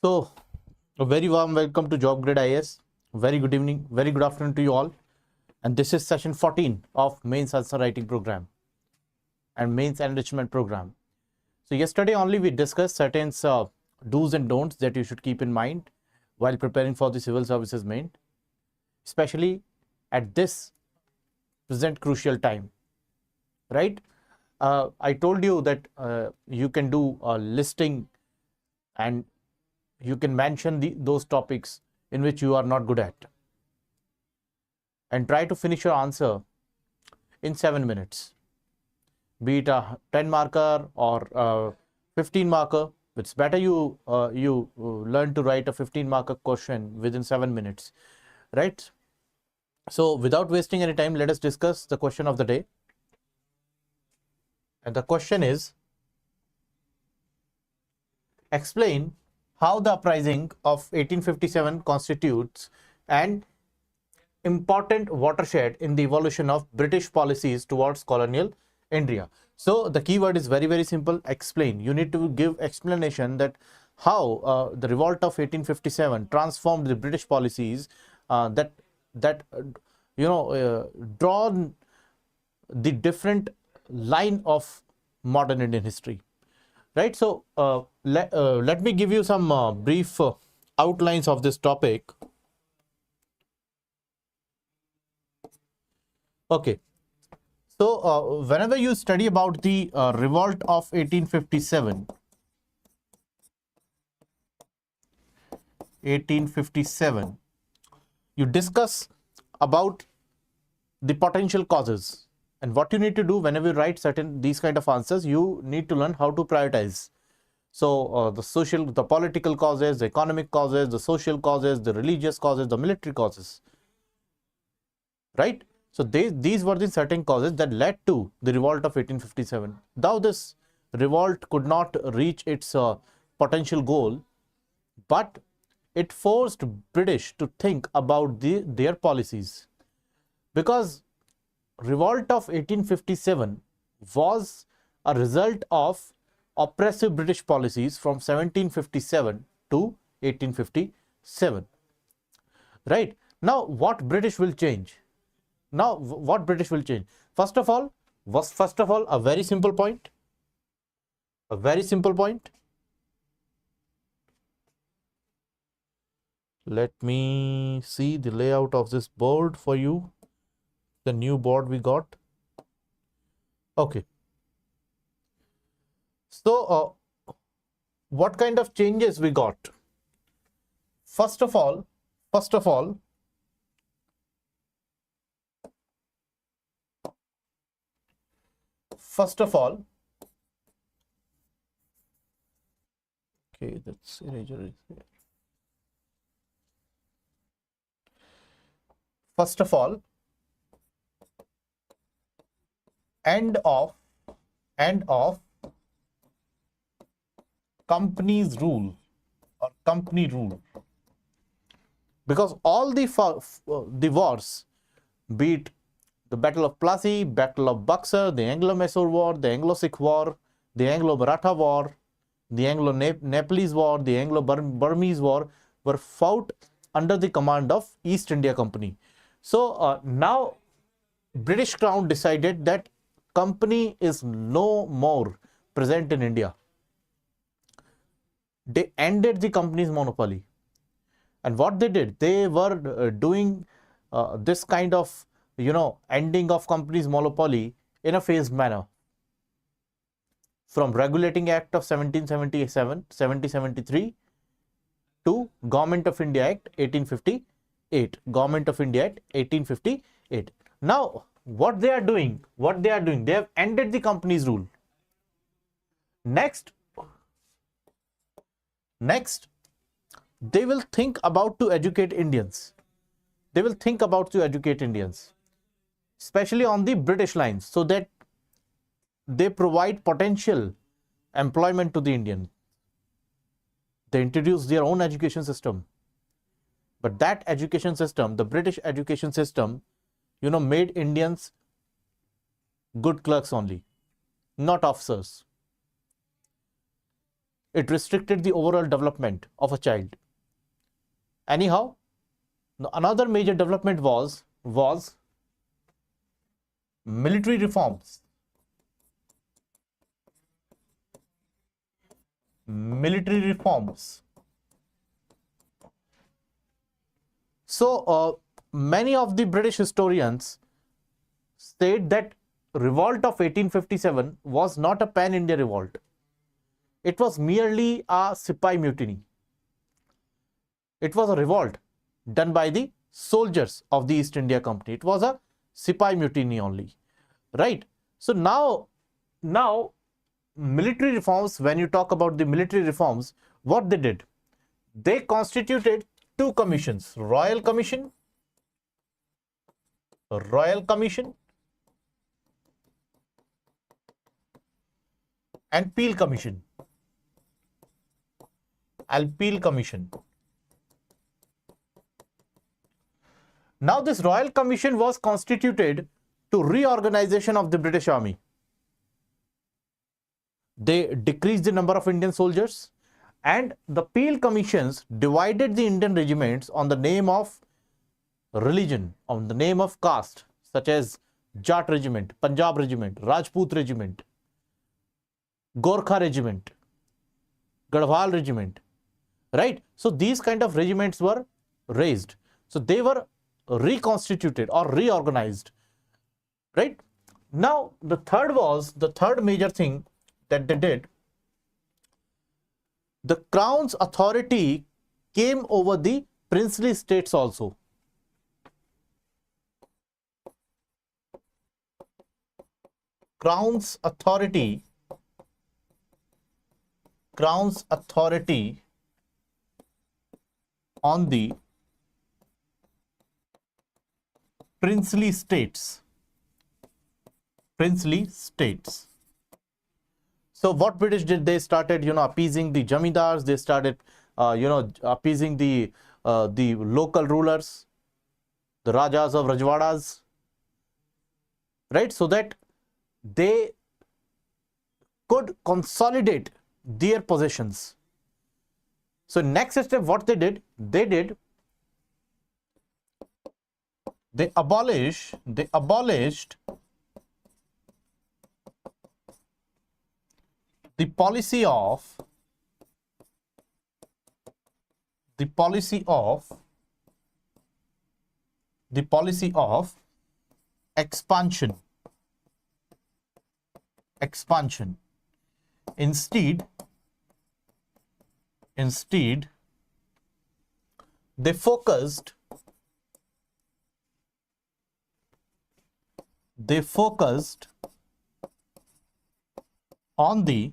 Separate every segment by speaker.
Speaker 1: So, a very warm welcome to Job Grid IS. Very good evening, very good afternoon to you all. And this is session 14 of Mains Answer Writing Program and Mains Enrichment Program. So, yesterday only we discussed certain do's and don'ts that you should keep in mind while preparing for the civil services main, especially at this present crucial time, right? I told you that you can do a listing and you can mention those topics in which you are not good at and try to finish your answer in 7 minutes, be it a 10 marker or a 15 marker. It's better you learn to write a 15 marker question within 7 minutes, right? So without wasting any time, let us discuss the question of the day. And the question is, explain how the uprising of 1857 constitutes an important watershed in the evolution of British policies towards colonial India. So the keyword is very, very simple. Explain. You need to give explanation that how the revolt of 1857 transformed the British policies that drawn the different line of modern Indian history. Right, so let me give you some brief outlines of this topic. Okay, so whenever you study about the revolt of 1857, you discuss about the potential causes. And what you need to do whenever you write these kind of answers, you need to learn how to prioritize. So the political causes, the economic causes, the social causes, the religious causes, the military causes, right? So these were the certain causes that led to the revolt of 1857. Though this revolt could not reach its potential goal, but it forced British to think about their policies, because revolt of 1857 was a result of oppressive British policies from 1757 to 1857. Right? Now, what British will change? First of all, a very simple point. Let me see the layout of this board for you. The new board we got. Okay. So, what kind of changes we got? First of all, okay, that's eraser is there. First of all, end of company's rule or company rule, because all the wars, be it the Battle of Plassey, Battle of Buxar, the Anglo-Mysore War, the Anglo-Sikh War, the Anglo-Maratha War, the Anglo-Nepalese War, the Anglo-Burmese War, were fought under the command of East India Company. So now British Crown decided that company is no more present in India. They ended the company's monopoly. And what they did, they were doing this kind of, ending of company's monopoly in a phased manner. From Regulating Act of 1773 to Government of India Act 1858. Now, what they are doing, they have ended the company's rule. Next, they will think about to educate Indians. Especially on the British lines, so that they provide potential employment to the Indian. They introduce their own education system. But that education system, the British education system, made Indians good clerks only, not officers. it restricted the overall development of a child. Anyhow, another major development was military reforms. Military reforms. So many of the British historians state that revolt of 1857 was not a pan-India revolt. It was merely a Sipai mutiny. It was a revolt done by the soldiers of the East India Company. It was a Sipai mutiny only, right? So now military reforms, when you talk about the military reforms, what they did? They constituted two commissions, Royal Commission and Peel Commission. Peel Commission. Now this Royal Commission was constituted to reorganization of the British Army. They decreased the number of Indian soldiers, and the Peel Commissions divided the Indian regiments on the name of religion, on the name of caste, such as Jat Regiment, Punjab Regiment, Rajput Regiment, Gorkha Regiment, Garhwal Regiment, right? So these kind of regiments were raised. So they were reconstituted or reorganized, right? Now the third major thing that they did, the Crown's authority came over the princely states also. Crown's authority on the princely states. So what British did? They started, appeasing the jamidars. They started, appeasing the local rulers, the rajas of Rajwadas, right? So that they could consolidate their possessions. So next step, what they did? They abolished the policy of expansion. Instead, they focused on the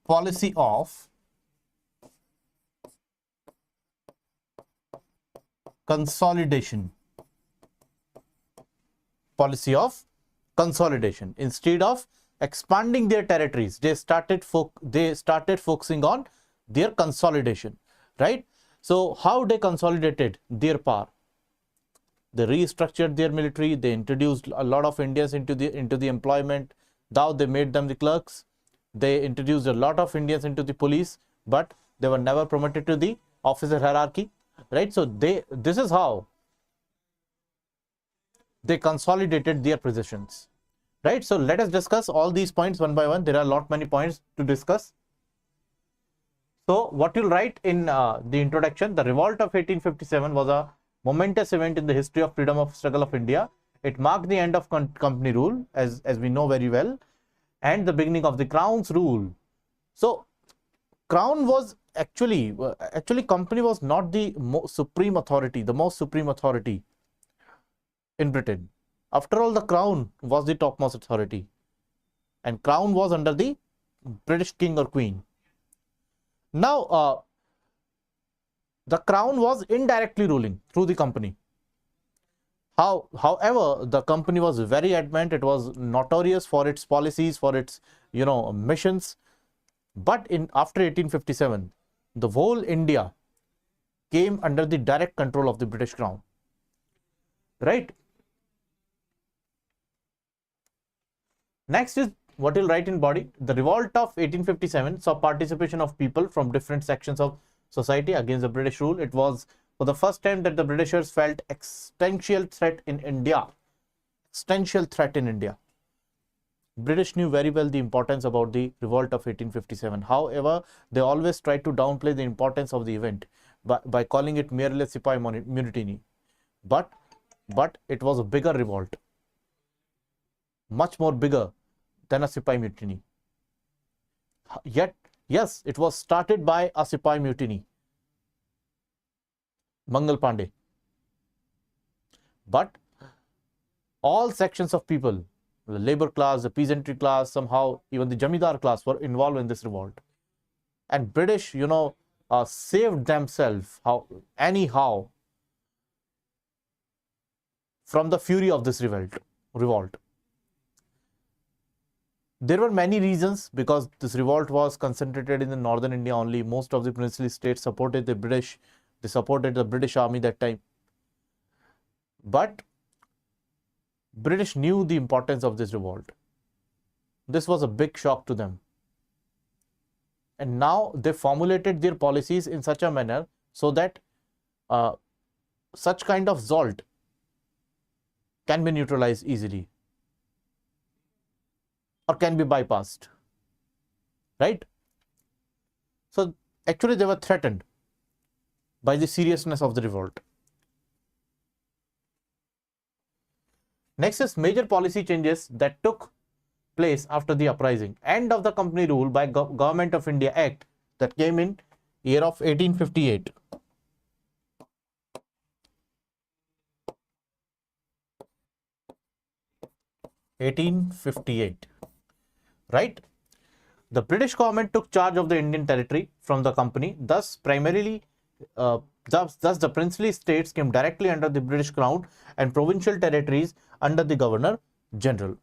Speaker 1: policy of consolidation. Instead of expanding their territories, they started focusing on their consolidation, right? So how they consolidated their power? They restructured their military. They introduced a lot of Indians into the employment. Now they made them the clerks. They introduced a lot of Indians into the police, but they were never promoted to the officer hierarchy, right? So this is how they consolidated their positions, right? So let us discuss all these points one by one. There are many points to discuss. So what you'll write in the introduction: the revolt of 1857 was a momentous event in the history of freedom of struggle of India. It marked the end of company rule, as we know very well, and the beginning of the Crown's rule. So Crown was actually company was not the most supreme authority in Britain. After all, the Crown was the topmost authority, and Crown was under the British king or queen. Now the Crown was indirectly ruling through the company. However, the company was very adamant. It was notorious for its policies, for its missions. But after 1857, the whole India came under the direct control of the British Crown, right? Next is what you'll write in body, the revolt of 1857 saw participation of people from different sections of society against the British rule. It was for the first time that the Britishers felt existential threat in India. Existential threat in India. British knew very well the importance about the revolt of 1857. However, they always tried to downplay the importance of the event by calling it merely a Sipahi mutiny. But it was a bigger revolt, much more bigger than a Sipahi mutiny. Yet, yes, it was started by a Sipahi mutiny, Mangal Pandey. But all sections of people, the labor class, the peasantry class, somehow even the Jamidar class were involved in this revolt. And British, saved themselves anyhow from the fury of this revolt. There were many reasons, because this revolt was concentrated in the northern India only. Most of the princely states supported the British. They supported the British army that time. But British knew the importance of this revolt. This was a big shock to them. And now they formulated their policies in such a manner so that such kind of result can be neutralized easily or can be bypassed, right? So actually they were threatened by the seriousness of the revolt. Next is major policy changes that took place after the uprising. End of the company rule by Government of India Act that came in year of 1858. Right? The British government took charge of the Indian territory from the company. Thus, the princely states came directly under the British crown and provincial territories under the Governor General.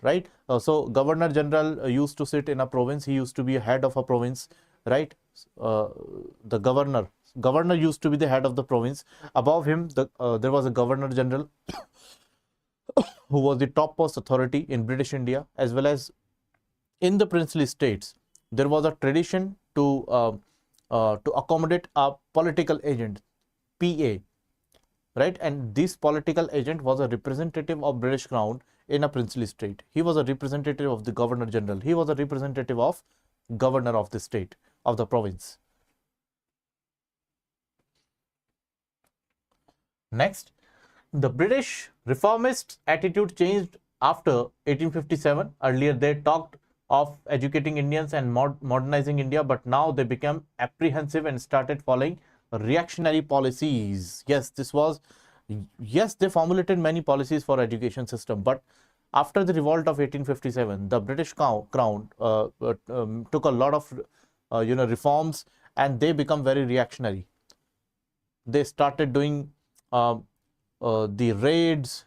Speaker 1: Right? So, Governor General used to sit in a province. He used to be a head of a province, right? The governor used to be the head of the province. Above him, there was a Governor General who was the topmost authority in British India, as well as in the princely states. There was a tradition to accommodate a political agent, PA, right? And this political agent was a representative of British Crown in a princely state. He was a representative of the Governor General. He was a representative of governor of the state, of the province. Next, the British reformist attitude changed after 1857. Earlier, they talked of educating Indians and modernizing India, but now they became apprehensive and started following reactionary policies. Yes, they formulated many policies for education system, but after the revolt of 1857, the British crown took a lot of reforms, and they become very reactionary. They started doing the raids.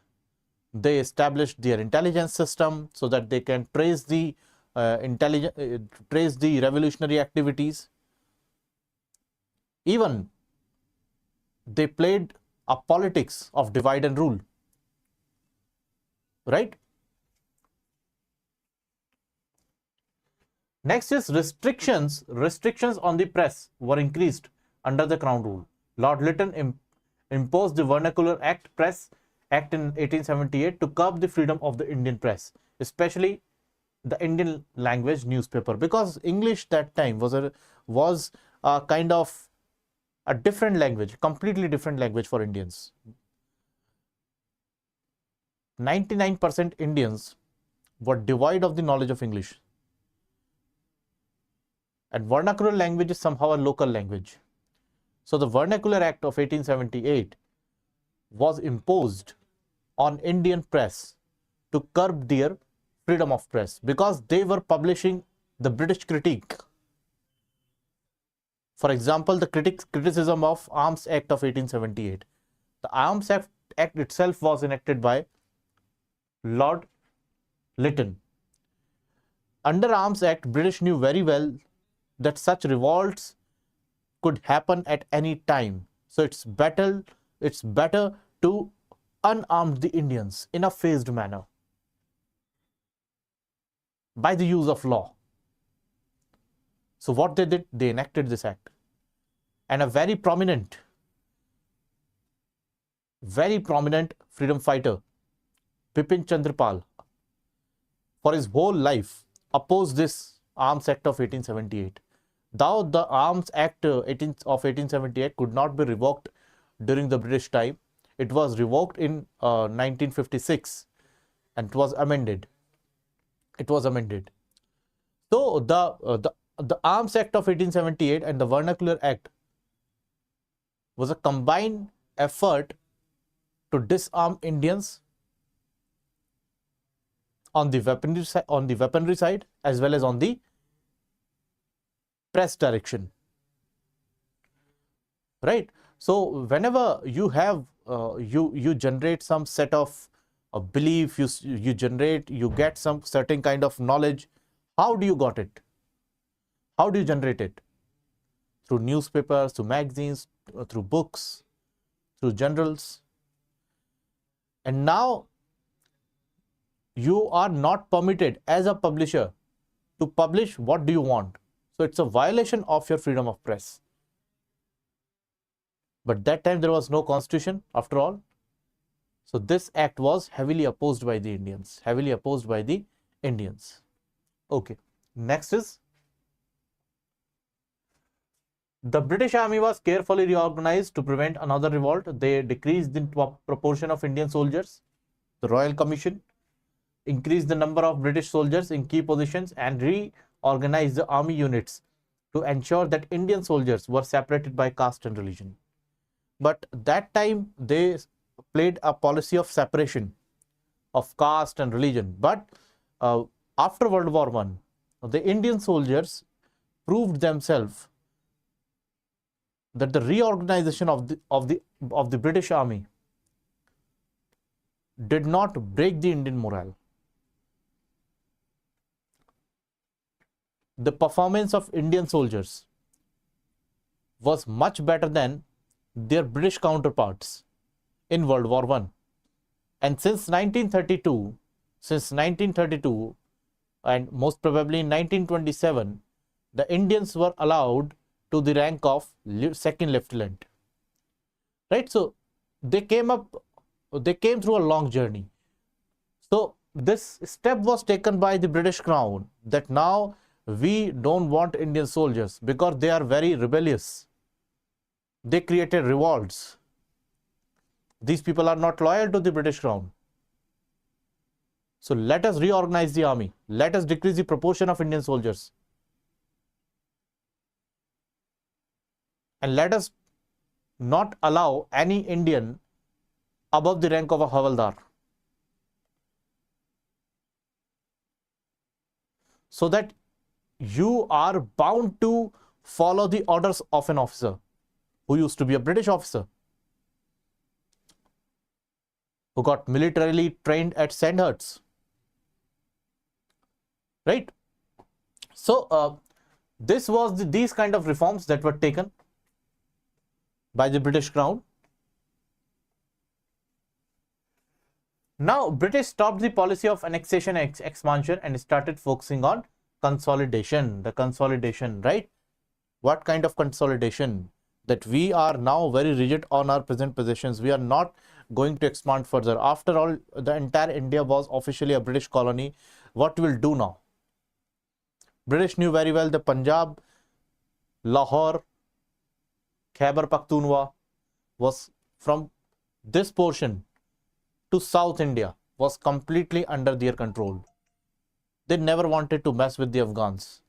Speaker 1: They established their intelligence system so that they can trace the revolutionary activities. Even they played a politics of divide and rule, right? Next is restrictions. Restrictions on the press were increased under the Crown rule. Lord Lytton imposed the Vernacular Press Act in 1878 to curb the freedom of the Indian press, especially the Indian language newspaper, because English that time was a kind of a different language, completely different language for Indians. 99% Indians were devoid of the knowledge of English. And vernacular language is somehow a local language. So the Vernacular Act of 1878 was imposed on Indian press to curb their freedom of press, because they were publishing the British critique. For example, the criticism of Arms Act of 1878. The Arms Act itself was enacted by Lord Lytton. Under Arms Act, British knew very well that such revolts could happen at any time. So it's better to unarm the Indians in a phased manner. by the use of law. So what they did, they enacted this act. And a very prominent freedom fighter, Bipin Chandrapal, for his whole life opposed this Arms Act of 1878. Though the Arms Act of 1878 could not be revoked during the British time, it was revoked in 1956 and it was amended. So the Arms Act of 1878 and the Vernacular Act was a combined effort to disarm Indians on the weaponry side as well as on the press direction. Right? So whenever you have you generate some set of belief, you get some certain kind of knowledge. How do you got it? How do you generate it? Through newspapers, through magazines, through books, through journals. And now you are not permitted as a publisher to publish what do you want. So it's a violation of your freedom of press. But that time there was no constitution after all. So this act was heavily opposed by the Indians. Okay. Next is, the British Army was carefully reorganized to prevent another revolt. They decreased the proportion of Indian soldiers. The Royal Commission increased the number of British soldiers in key positions and reorganized the army units to ensure that Indian soldiers were separated by caste and religion. But that time they played a policy of separation of caste and religion. But after World War I, the Indian soldiers proved themselves that the reorganization of the British Army did not break the Indian morale. The performance of Indian soldiers was much better than their British counterparts in World War I. And since 1932 and most probably in 1927, the Indians were allowed to the rank of second lieutenant. Right? So they came through a long journey. So this step was taken by the British Crown that now we don't want Indian soldiers because they are very rebellious. They created revolts. These people are not loyal to the British Crown. So let us reorganize the army. Let us decrease the proportion of Indian soldiers. And let us not allow any Indian above the rank of a Havaldar. So that you are bound to follow the orders of an officer who used to be a British officer, who got militarily trained at Sandhurst. Right? So this was these kind of reforms that were taken by the British Crown. Now British stopped the policy of annexation and expansion and started focusing on consolidation. The consolidation, right? What kind of consolidation? That we are now very rigid on our present positions. We are not going to expand further. After all, the entire India was officially a British colony. What we'll do now? British knew very well the Punjab, Lahore, Khyber Pakhtunkhwa was from this portion to South India was completely under their control. They never wanted to mess with the Afghans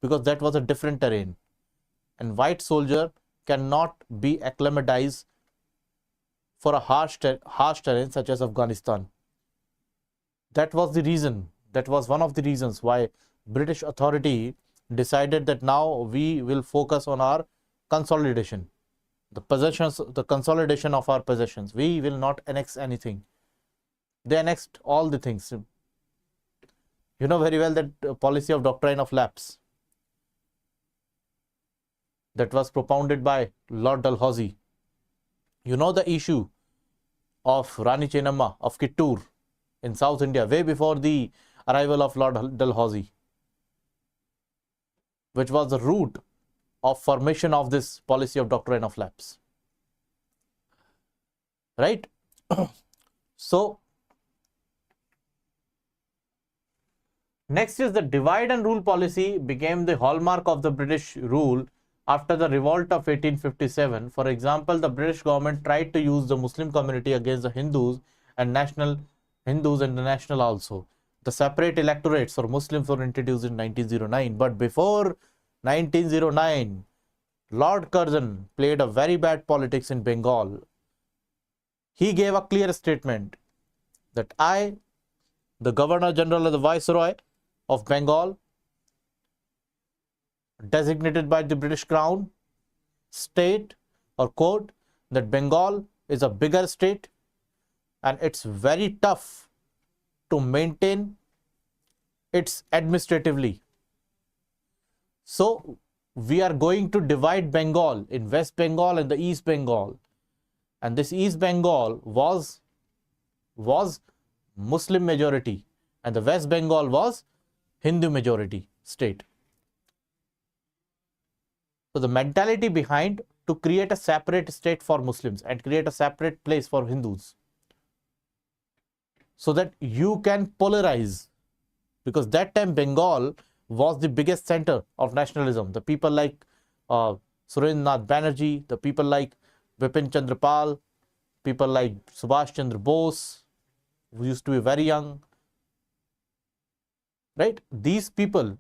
Speaker 1: because that was a different terrain. And white soldier cannot be acclimatized for a harsh terrain such as Afghanistan. That was the reason. That was one of the reasons why British authority decided that now we will focus on our consolidation. The possessions, the consolidation of our possessions. We will not annex anything. They annexed all the things. You know very well that policy of doctrine of lapse that was propounded by Lord Dalhousie. You know the issue of Rani Chennamma of Kittur in South India way before the arrival of Lord Dalhousie, which was the root of formation of this policy of doctrine of lapse. Right? So, next is the divide and rule policy became the hallmark of the British rule after the revolt of 1857. For example, the British government tried to use the Muslim community against the Hindus and the national also. The separate electorates for Muslims were introduced in 1909. But before 1909, Lord Curzon played a very bad politics in Bengal. He gave a clear statement that I, the Governor General and the Viceroy of Bengal, designated by the British Crown, state or court that Bengal is a bigger state and it's very tough to maintain its administratively. So we are going to divide Bengal in West Bengal and the East Bengal. And this East Bengal was Muslim majority and the West Bengal was Hindu majority state. So the mentality behind to create a separate state for Muslims and create a separate place for Hindus, so that you can polarize, because that time Bengal was the biggest center of nationalism. The people like Surendranath Banerjee, the people like Bipin Chandra Pal, people like Subhash Chandra Bose, who used to be very young, right? These people,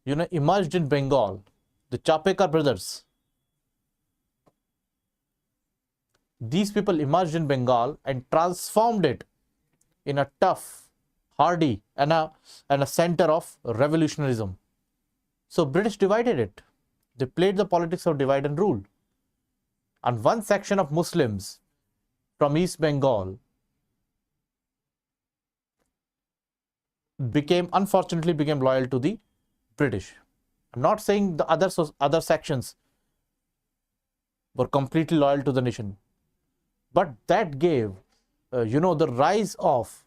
Speaker 1: emerged in Bengal. The Chapekar brothers. These people emerged in Bengal and transformed it in a tough, hardy and a center of revolutionarism. So British divided it. They played the politics of divide and rule. And one section of Muslims from East Bengal unfortunately became loyal to the British. I'm not saying the other sections were completely loyal to the nation, but that gave, the rise of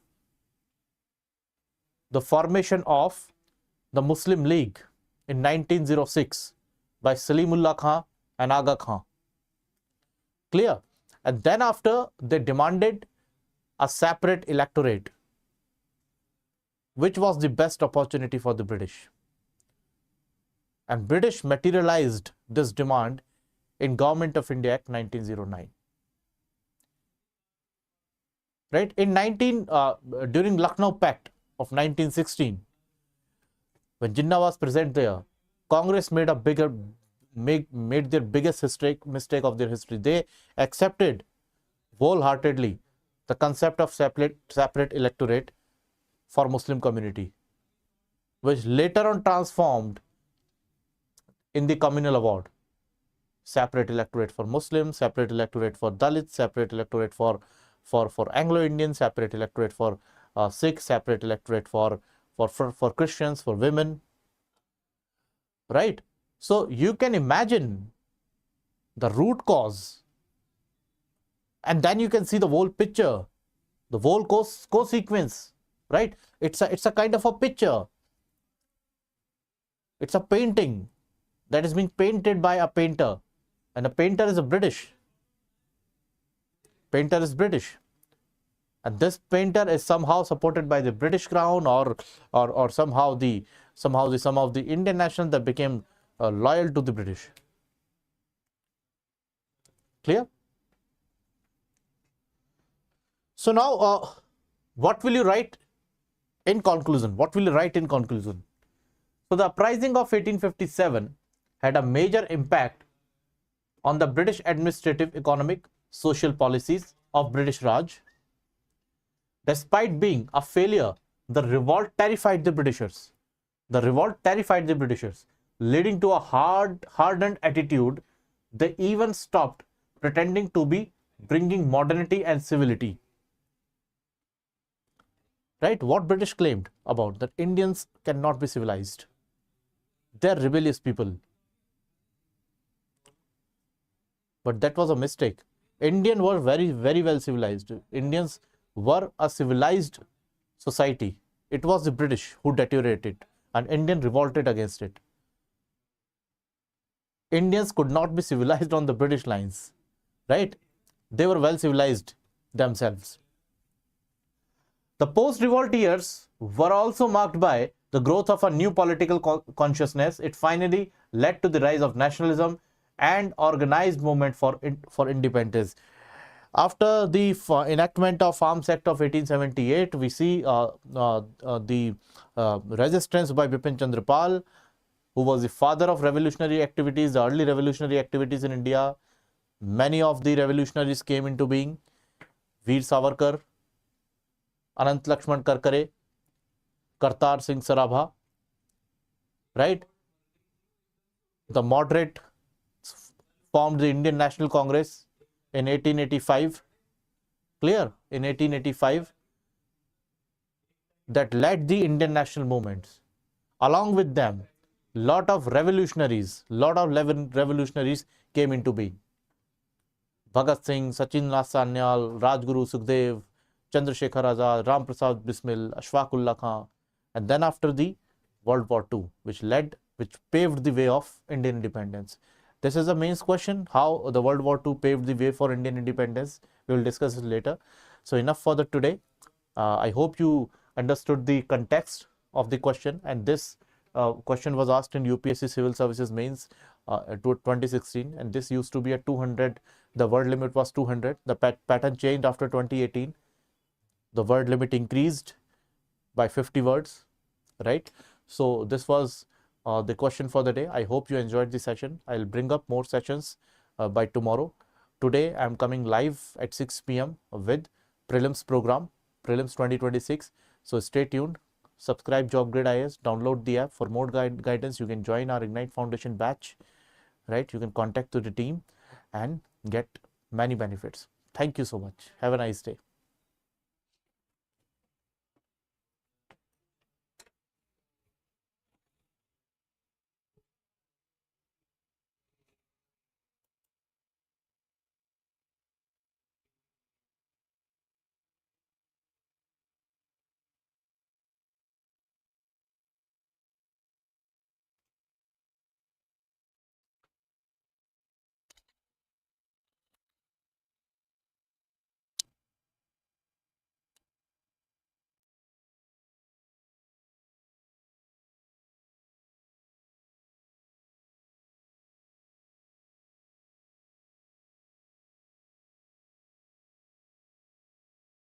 Speaker 1: the formation of the Muslim League in 1906 by Salimullah Khan and Aga Khan. Clear? And then after, they demanded a separate electorate, which was the best opportunity for the British. And British materialized this demand in Government of India Act 1909. Right? During Lucknow Pact of 1916, when Jinnah was present there, Congress made their biggest mistake of their history. They accepted wholeheartedly the concept of separate electorate for Muslim community, which later on transformed in the communal award. Separate electorate for Muslims, separate electorate for Dalits, separate electorate for Anglo-Indians, separate electorate for Sikhs, separate electorate for Christians, for women. Right? So you can imagine the root cause, and then you can see the whole picture, the whole co-sequence. Right? It's a kind of a picture. It's a painting that is being painted by a painter, and a painter is a British. Painter is British, and this painter is somehow supported by the British Crown or somehow some of the Indian nationals that became loyal to the British. Clear? So now, what will you write in conclusion? What will you write in conclusion? So the uprising of 1857 had a major impact on the British administrative, economic, social policies of British Raj. Despite being a failure, the revolt terrified the Britishers. Leading to a hardened attitude. They even stopped pretending to be bringing modernity and civility. Right? What British claimed about that Indians cannot be civilized. They're rebellious people. But that was a mistake. Indians were very, very well civilized. Indians were a civilized society It was the British who deteriorated and Indian revolted against it. Indians could not be civilized on the British lines, right? They were well civilized themselves. The post-revolt years were also marked by the growth of a new political consciousness. It finally led to the rise of nationalism and organized movement for independence. After the enactment of Arms Act of 1878, we see the resistance by Bipin Chandra Pal, who was the father of revolutionary activities, the early revolutionary activities in India. Many of the revolutionaries came into being. Veer Savarkar, Anant Lakshman Karkare, Kartar Singh Sarabha, right? The moderate formed the Indian National Congress in 1885. Clear? In 1885, that led the Indian national movements. Along with them, lot of revolutionaries came into being. Bhagat Singh, Sachin Sanyal, Rajguru Sukhdev, Chandrasekhar Azad, Ram Prasad Bismil, Ashfaq Ullah Khan, and then after the World War II, which paved the way of Indian independence. This is a mains question, how the World War II paved the way for Indian independence. We will discuss it later. So enough for the today. I hope you understood the context of the question, and this question was asked in UPSC Civil Services Mains 2016, and this used to be at 200. The word limit was 200. The pattern changed after 2018. The word limit increased by 50 words, right? So this was the question for the day. I hope you enjoyed the session. I'll bring up more sessions by tomorrow. Today I'm coming live at 6 p.m. with prelims program, prelims 2026. So stay tuned. Subscribe JobGrid IS, download the app for more guidance. You can join our Ignite Foundation batch, right? You can contact to the team and get many benefits. Thank you so much. Have a nice day.